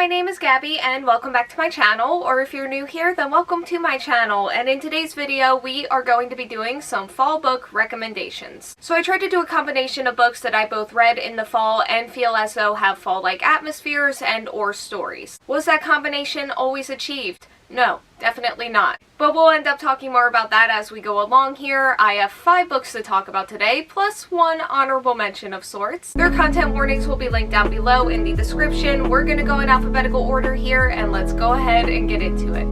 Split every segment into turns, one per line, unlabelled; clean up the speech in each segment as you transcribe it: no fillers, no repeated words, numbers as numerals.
my name is Gabby and welcome back to my channel, or if you're new here, then welcome to my channel. And in today's video, we are going to be doing some fall book recommendations. So I tried to do a combination of books that I both read in the fall and feel as though have fall-like atmospheres and or stories. Was that combination always achieved? No, definitely not. But we'll end up talking more about that as we go along here. I have 5 books to talk about today, plus one honorable mention of sorts. Their content warnings will be linked down below in the description. We're gonna go in alphabetical order here, and let's go ahead and get into it.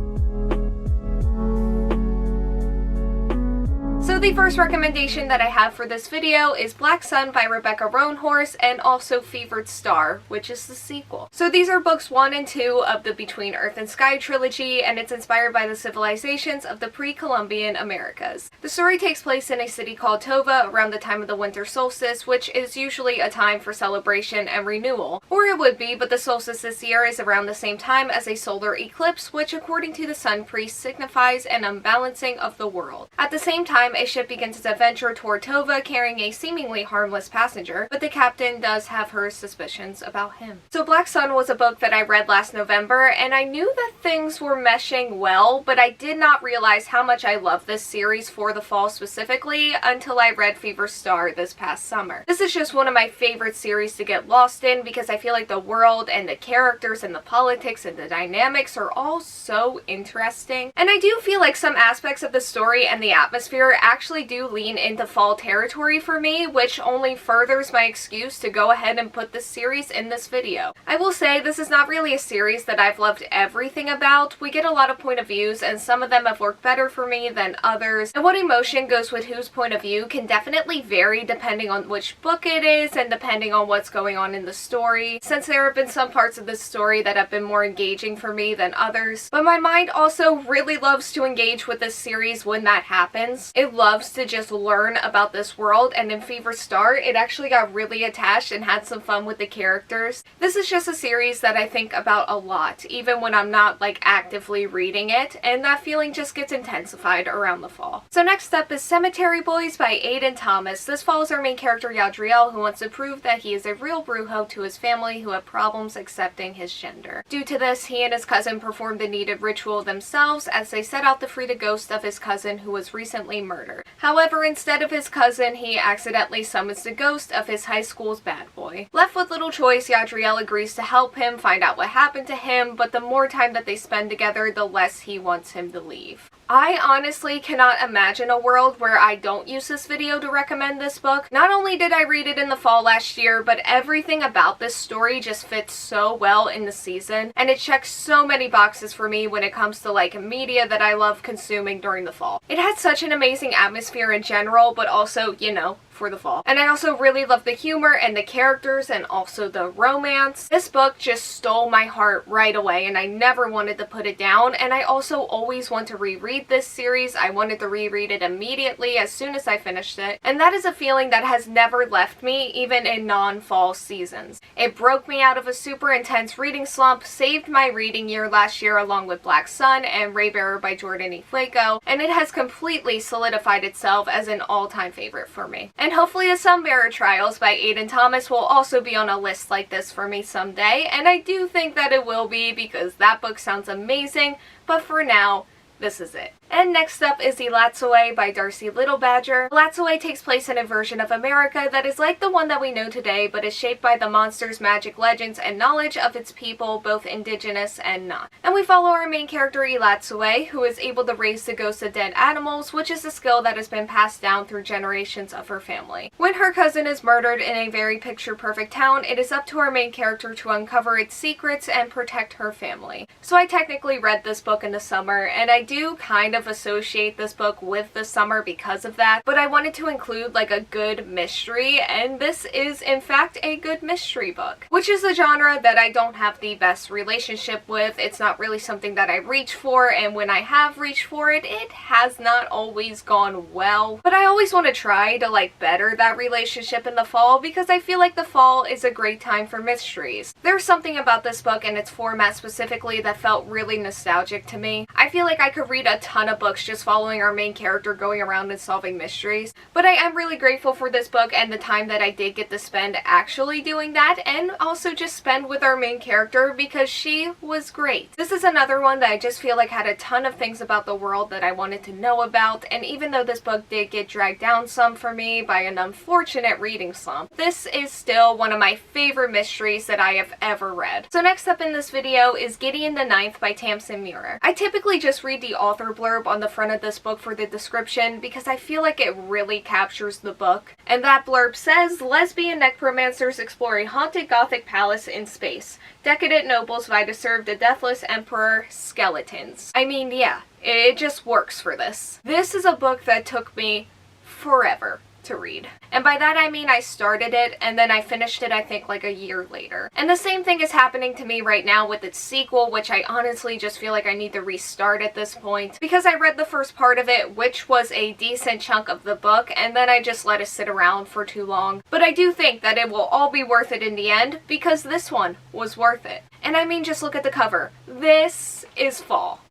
So the first recommendation that I have for this video is Black Sun by Rebecca Roanhorse and also Fevered Star, which is the sequel. So these are books 1 and 2 of the Between Earth and Sky trilogy, and it's inspired by the civilizations of the pre-Columbian Americas. The story takes place in a city called Tova around the time of the winter solstice, which is usually a time for celebration and renewal. Or it would be, but the solstice this year is around the same time as a solar eclipse, which according to the Sun Priest signifies an unbalancing of the world. At the same time, a ship begins its adventure toward Tova carrying a seemingly harmless passenger, but the captain does have her suspicions about him. So Black Sun was a book that I read last November, and I knew that things were meshing well, but I did not realize how much I love this series for the fall specifically until I read Fevered Star this past summer. This is just one of my favorite series to get lost in because I feel like the world and the characters and the politics and the dynamics are all so interesting. And I do feel like some aspects of the story and the atmosphere actually do lean into fall territory for me, which only furthers my excuse to go ahead and put this series in this video. I will say this is not really a series that I've loved everything about. We get a lot of point of views and some of them have worked better for me than others, and what emotion goes with whose point of view can definitely vary depending on which book it is and depending on what's going on in the story, since there have been some parts of this story that have been more engaging for me than others. But my mind also really loves to engage with this series when that happens. It loves to just learn about this world, and in Fevered Star it actually got really attached and had some fun with the characters. This is just a series that I think about a lot, even when I'm not like actively reading it, and that feeling just gets intensified around the fall. So next up is Cemetery Boys by Aiden Thomas. This follows our main character Yadriel, who wants to prove that he is a real brujo to his family who have problems accepting his gender. Due to this, he and his cousin perform the needed ritual themselves as they set out to free the ghost of his cousin who was recently murdered. However, instead of his cousin, he accidentally summons the ghost of his high school's bad boy. Left with little choice, Yadriel agrees to help him find out what happened to him, but the more time that they spend together, the less he wants him to leave. I honestly cannot imagine a world where I don't use this video to recommend this book. Not only did I read it in the fall last year, but everything about this story just fits so well in the season, and it checks so many boxes for me when it comes to like media that I love consuming during the fall. It had such an amazing atmosphere in general, but also, you know, for the fall. And I also really love the humor and the characters and also the romance. This book just stole my heart right away and I never wanted to put it down, and I also always want to reread this series. I wanted to reread it immediately as soon as I finished it, and that is a feeling that has never left me even in non-fall seasons. It broke me out of a super intense reading slump, saved my reading year last year along with Black Sun and Raybearer by Jordan E. Flaco, and it has completely solidified itself as an all-time favorite for me. And hopefully the Sunbearer Trials by Aiden Thomas will also be on a list like this for me someday, and I do think that it will be because that book sounds amazing, but for now, this is it. And next up is Elatsoe by Darcie Littlebadger. Elatsoe takes place in a version of America that is like the one that we know today, but is shaped by the monsters, magic, legends, and knowledge of its people, both indigenous and not. And we follow our main character Elatsoe, who is able to raise the ghosts of dead animals, which is a skill that has been passed down through generations of her family. When her cousin is murdered in a very picture-perfect town, it is up to our main character to uncover its secrets and protect her family. So I technically read this book in the summer, and I do kind of associate this book with the summer because of that, but I wanted to include like a good mystery, and this is in fact a good mystery book, which is a genre that I don't have the best relationship with. It's not really something that I reach for, and when I have reached for it, it has not always gone well, but I always want to try to like better that relationship in the fall because I feel like the fall is a great time for mysteries. There's something about this book and its format specifically that felt really nostalgic to me. I feel like I could could read a ton of books just following our main character going around and solving mysteries, but I am really grateful for this book and the time that I did get to spend actually doing that, and also just spend with our main character because she was great. This is another one that I just feel like had a ton of things about the world that I wanted to know about, and even though this book did get dragged down some for me by an unfortunate reading slump, this is still one of my favorite mysteries that I have ever read. So next up in this video is Gideon the Ninth by Tamsyn Muir. I typically just read the author blurb on the front of this book for the description because I feel like it really captures the book. And that blurb says, lesbian necromancers explore a haunted gothic palace in space. Decadent nobles vie to serve the deathless emperor skeletons. I mean, yeah, it just works for this. This is a book that took me forever to read. And by that I mean I started it and then I finished it I think like a year later. And the same thing is happening to me right now with its sequel, which I honestly just feel like I need to restart at this point because I read the first part of it, which was a decent chunk of the book, and then I just let it sit around for too long. But I do think that it will all be worth it in the end because this one was worth it. And I mean, just look at the cover. This is fall.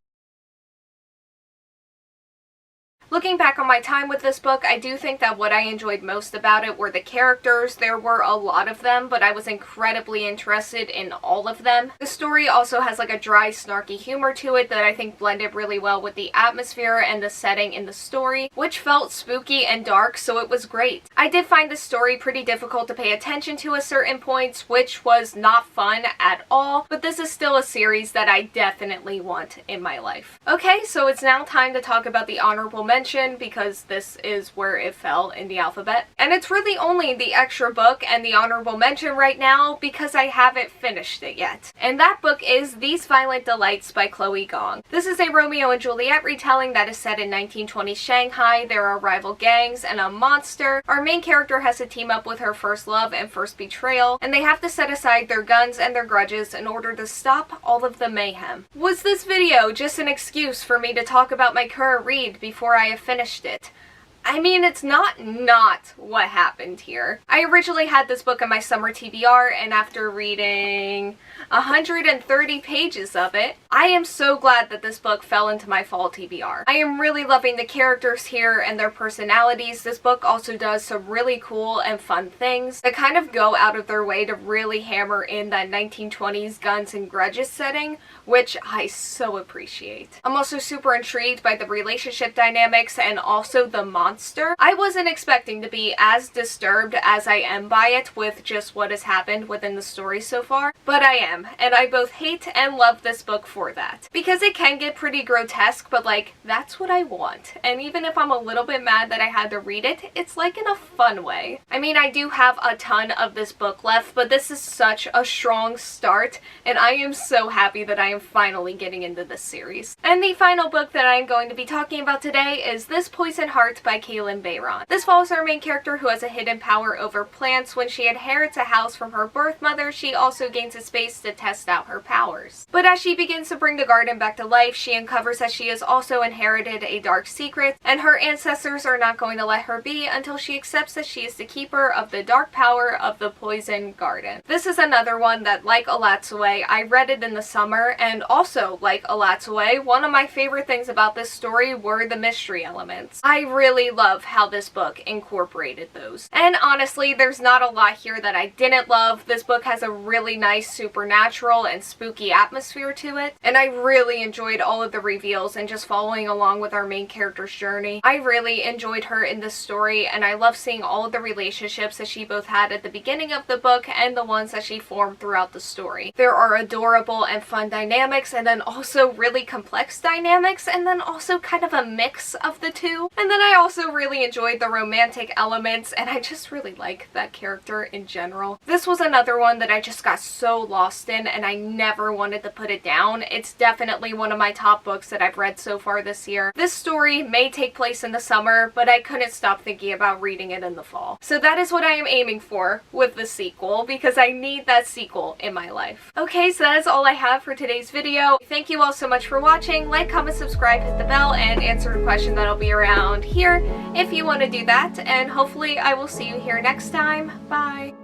Looking back on my time with this book, I do think that what I enjoyed most about it were the characters. There were a lot of them, but I was incredibly interested in all of them. The story also has like a dry, snarky humor to it that I think blended really well with the atmosphere and the setting in the story, which felt spooky and dark, so it was great. I did find this story pretty difficult to pay attention to at certain points, which was not fun at all, but this is still a series that I definitely want in my life. Okay, so it's now time to talk about the honorable mention because this is where it fell in the alphabet. And it's really only the extra book and the honorable mention right now because I haven't finished it yet. And that book is These Violent Delights by Chloe Gong. This is a Romeo and Juliet retelling that is set in 1920s Shanghai. There are rival gangs and a monster. Our main character has to team up with her first love and first betrayal, and they have to set aside their guns and their grudges in order to stop all of the mayhem. Was this video just an excuse for me to talk about my current read before I have finished it? I mean, it's not what happened here. I originally had this book in my summer TBR, and after reading 130 pages of it, I am so glad that this book fell into my fall TBR. I am really loving the characters here and their personalities. This book also does some really cool and fun things that kind of go out of their way to really hammer in that 1920s guns and grudges setting, which I so appreciate. I'm also super intrigued by the relationship dynamics and also the monster. I wasn't expecting to be as disturbed as I am by it with just what has happened within the story so far, but I am, and I both hate and love this book for that. Because it can get pretty grotesque, but like, that's what I want. And even if I'm a little bit mad that I had to read it, it's like in a fun way. I mean, I do have a ton of this book left, but this is such a strong start, and I am so happy that I am finally getting into this series. And the final book that I'm going to be talking about today is This Poison Heart by Kalynn Bayron. This follows our main character who has a hidden power over plants. When she inherits a house from her birth mother, she also gains a space to test out her powers. But as she begins to bring the garden back to life, she uncovers that she has also inherited a dark secret, and her ancestors are not going to let her be until she accepts that she is the keeper of the dark power of the poison garden. This is another one that, like Elatsoe, I read it in the summer, and also, like Elatsoe, one of my favorite things about this story were the mystery elements. I really love how this book incorporated those. And honestly, there's not a lot here that I didn't love. This book has a really nice supernatural and spooky atmosphere to it, and I really enjoyed all of the reveals and just following along with our main character's journey. I really enjoyed her in this story, and I love seeing all of the relationships that she both had at the beginning of the book and the ones that she formed throughout the story. There are adorable and fun dynamics, and then also really complex dynamics, and then also kind of a mix of the two. And then I also really enjoyed the romantic elements, and I just really like that character in general. This was another one that I just got so lost in, and I never wanted to put it down. It's definitely one of my top books that I've read so far this year. This story may take place in the summer, but I couldn't stop thinking about reading it in the fall. So that is what I am aiming for with the sequel, because I need that sequel in my life. Okay, so that is all I have for today's video. Thank you all so much for watching. Like, comment, subscribe, hit the bell, and answer a question that'll be around here if you want to do that, and hopefully I will see you here next time. Bye!